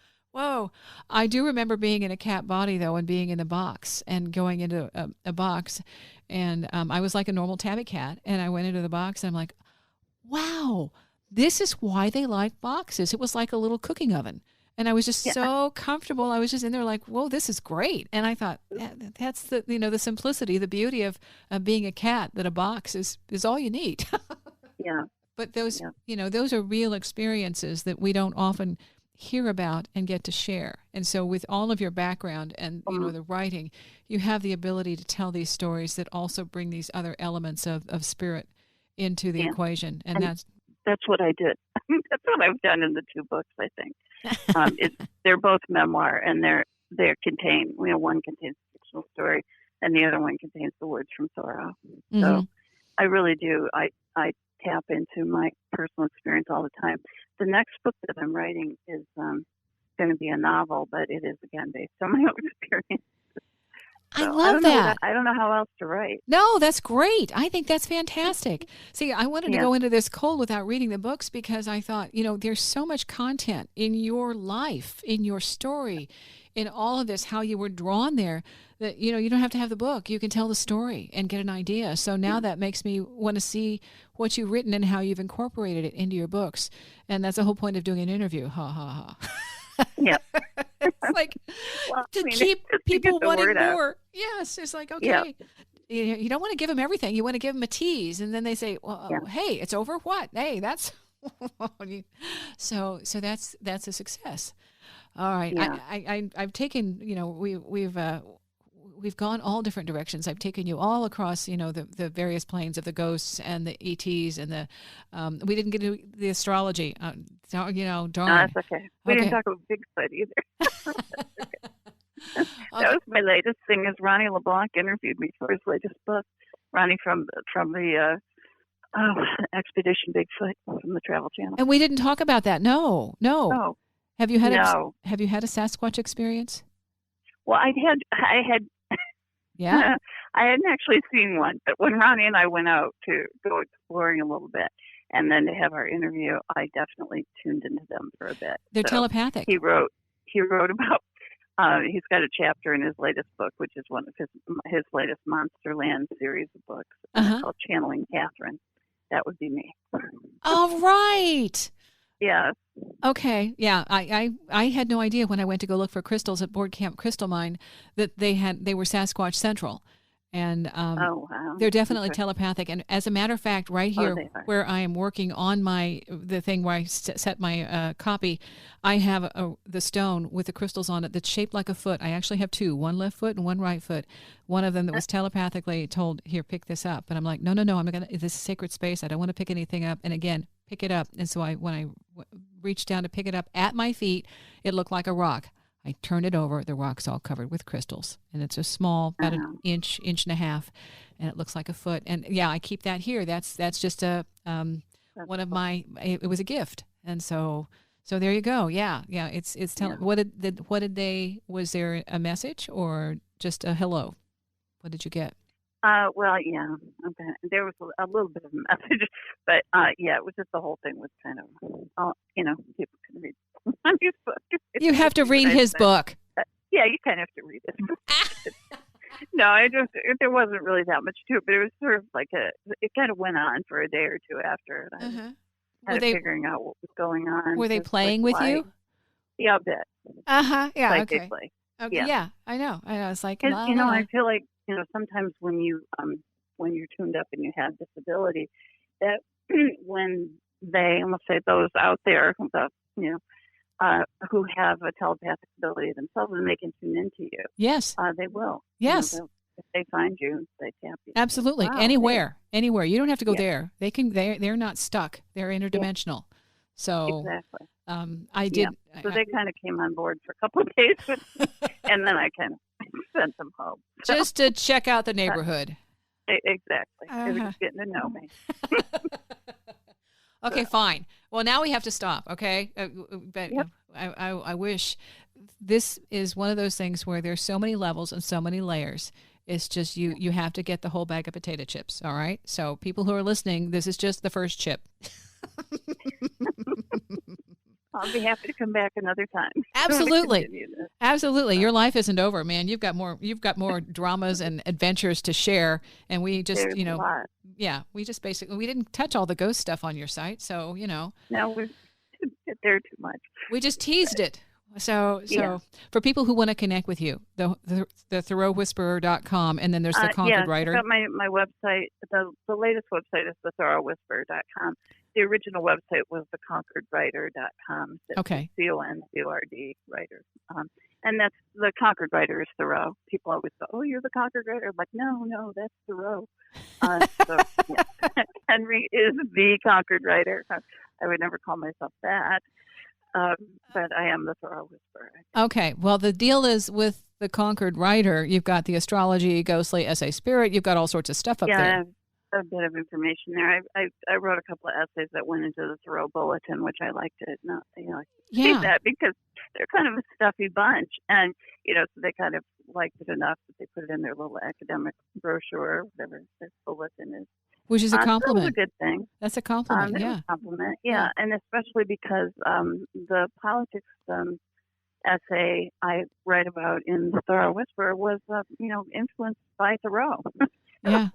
I do remember being in a cat body, though, and being in a box and going into a box. And I was like a normal tabby cat. And I went into the box and I'm like, wow, this is why they like boxes. It was like a little cooking oven. And I was just so comfortable. I was just in there like, whoa, this is great. And I thought, that's the, the simplicity, the beauty of being a cat, that a box is all you need. Yeah. But those, those are real experiences that we don't often hear about and get to share. And so with all of your background and, the writing, you have the ability to tell these stories that also bring these other elements of spirit into the equation. And that's what I did. That's what I've done in the two books, I think. They're both memoir, and they're contained. One contains a fictional story, and the other one contains the words from Thoreau. Mm-hmm. So I really do. I tap into my personal experience all the time. The next book that I'm writing is going to be a novel, but it is again based on my own experience. So I love that. I don't know how else to write. No, that's great. I think that's fantastic. See, I wanted to go into this cold without reading the books because I thought, there's so much content in your life, in your story, in all of this, how you were drawn there, that, you don't have to have the book. You can tell the story and get an idea. So now that makes me want to see what you've written and how you've incorporated it into your books. And that's the whole point of doing an interview. Ha, ha, ha. Yeah. It's like keep people wanting more. Yes. It's like, okay, you don't want to give them everything. You want to give them a tease. And then they say, well, hey, it's over what? Hey, that's, so that's a success. All right. Yeah. I've taken, we've gone all different directions. I've taken you all across, the various planes of the ghosts and the ETs and the, we didn't get to the astrology, darn. No, that's okay. We didn't talk about Bigfoot either. That was my latest thing, is Ronnie LeBlanc interviewed me for his latest book. Ronnie from the Expedition Bigfoot from the Travel Channel. And we didn't talk about that. No. Have you had a Sasquatch experience? Well, I had. Yeah. I hadn't actually seen one, but when Ronnie and I went out to go exploring a little bit, and then to have our interview, I definitely tuned into them for a bit. They're telepathic. He wrote about. He's got a chapter in his latest book, which is one of his latest Monsterland series of books, called Channeling Cathryn. That would be me. All right. Yeah. Okay. Yeah. I had no idea when I went to go look for crystals at Board Camp Crystal Mine that they were Sasquatch Central. And Oh, wow. they're definitely Okay. telepathic. And as a matter of fact, right Oh, here they are. where I am working on the thing where I set my copy, I have the stone with the crystals on it that's shaped like a foot. I actually have two, one left foot and one right foot. One of them that was telepathically told, here, pick this up. And I'm like, no, this is sacred space. I don't want to pick anything up. And again, pick it up. And so when I reached down to pick it up at my feet, it looked like a rock. I turn it over. The rock's all covered with crystals, and it's a small, about an inch and a half, and it looks like a foot. And yeah, I keep that here. That's just one of my. It was a gift, and so there you go. Yeah. It's telling. What did they? Was there a message or just a hello? What did you get? Well, yeah. Okay. There was a little bit of a message, but yeah, it was just the whole thing was kind of, people can read on his book. You have to read his book. Yeah, you kind of have to read his book. No, there wasn't really that much to it, but it was sort of like it kind of went on for a day or two after. And I was kind of figuring out what was going on. Were they playing with you? Yeah, a bit. Yeah. Like Okay. they play. Okay. Yeah, I know. It's like, I feel like, sometimes when you're tuned up and you have disability, that when let's say those out there, who have a telepathic ability themselves and they can tune into you. Yes. They will. Yes. If they find you, they tap you. Absolutely. Wow, Anywhere. You don't have to go there. They can. They're not stuck. They're interdimensional. So exactly. I did. Yeah. So they kind of came on board for a couple of days, and then I kind of sent them home. So, just to check out the neighborhood. Exactly. They were just getting to know me. Okay, fine. Well, now we have to stop. Okay, but Yep. I wish this is one of those things where there's so many levels and so many layers. It's just you have to get the whole bag of potato chips. All right. So people who are listening, this is just the first chip. I'll be happy to come back another time. Absolutely. Absolutely. Your life isn't over, man. You've got more dramas and adventures to share. And we just, There's a lot. Yeah, we didn't touch all the ghost stuff on your site. So, No, we didn't get there too much. We just teased it. So Yeah. for people who want to connect with you, the ThoreauWhisperer.com, and then there's the Conquered Writer. Yeah, my website, the latest website is the ThoreauWhisperer.com. The original website was the ConqueredWriter.com. Okay. CONCORD writer. And that's the Conquered Writer is Thoreau. People always go, "Oh, you're the Conquered Writer." I'm like, no, that's Thoreau. So yeah. Henry is the Conquered Writer. I would never call myself that. But I am the Thoreau Whisperer. Okay. Well, the deal is with the Conquered Writer, you've got the astrology, ghostly, essay, spirit. You've got all sorts of stuff up there. Yeah, I have a bit of information there. I wrote a couple of essays that went into the Thoreau Bulletin, which I like to see that because they're kind of a stuffy bunch, and so they kind of liked it enough that they put it in their little academic brochure, whatever this bulletin is. Which is a compliment. That's a good thing. That's a compliment, yeah. A compliment, yeah. And especially because the politics essay I write about in the Thoreau Whisperer was, influenced by Thoreau. Yeah.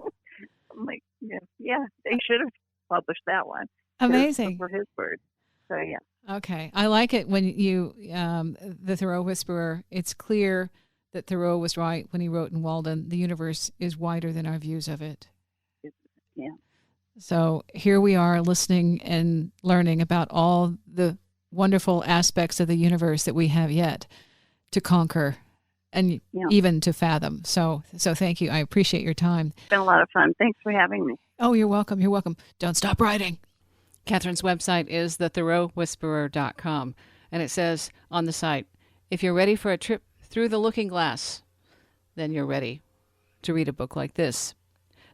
I'm like, yeah, they should have published that one. Amazing. For his words. So, yeah. Okay. I like it when you, the Thoreau Whisperer, it's clear that Thoreau was right when he wrote in Walden, the universe is wider than our views of it. Yeah. So here we are listening and learning about all the wonderful aspects of the universe that we have yet to conquer and even to fathom. So thank you. I appreciate your time. It's been a lot of fun. Thanks for having me. Oh, you're welcome. You're welcome. Don't stop writing. Cathryn's website is thethoreauwhisperer.com. And it says on the site, if you're ready for a trip through the looking glass, then you're ready to read a book like this.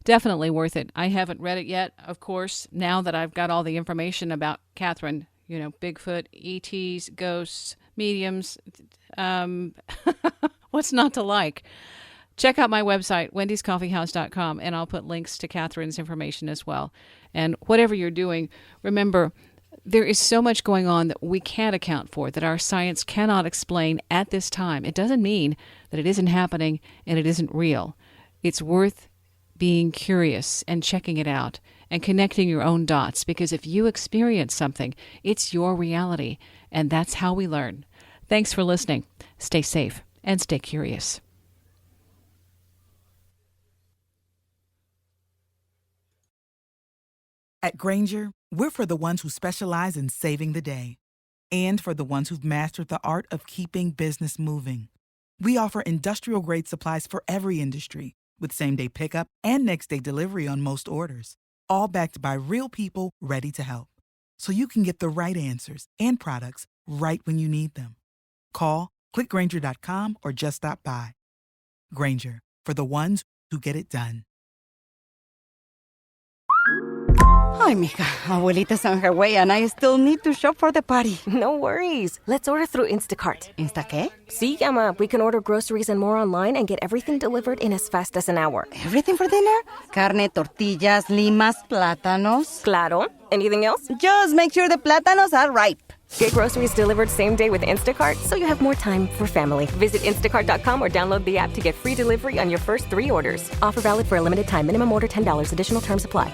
Definitely worth it. I haven't read it yet, of course, now that I've got all the information about Cathryn, Bigfoot, ETs, ghosts, mediums, what's not to like? Check out my website, wendyscoffeehouse.com, and I'll put links to Cathryn's information as well. And whatever you're doing, remember, there is so much going on that we can't account for, that our science cannot explain at this time. It doesn't mean that it isn't happening and it isn't real. It's worth being curious and checking it out and connecting your own dots, because if you experience something, it's your reality, and that's how we learn. Thanks for listening. Stay safe and stay curious. At Granger, we're for the ones who specialize in saving the day and for the ones who've mastered the art of keeping business moving. We offer industrial-grade supplies for every industry with same-day pickup and next-day delivery on most orders, all backed by real people ready to help. So you can get the right answers and products right when you need them. Call, clickgranger.com, or just stop by. Granger, for the ones who get it done. Ay, mija, abuelita's on her way and I still need to shop for the party. No worries. Let's order through Instacart. ¿Insta qué? Sí, Emma. We can order groceries and more online and get everything delivered in as fast as an hour. Everything for dinner? Carne, tortillas, limas, plátanos. Claro. Anything else? Just make sure the plátanos are ripe. Get groceries delivered same day with Instacart so you have more time for family. Visit instacart.com or download the app to get free delivery on your first 3 orders. Offer valid for a limited time. Minimum order $10. Additional terms apply.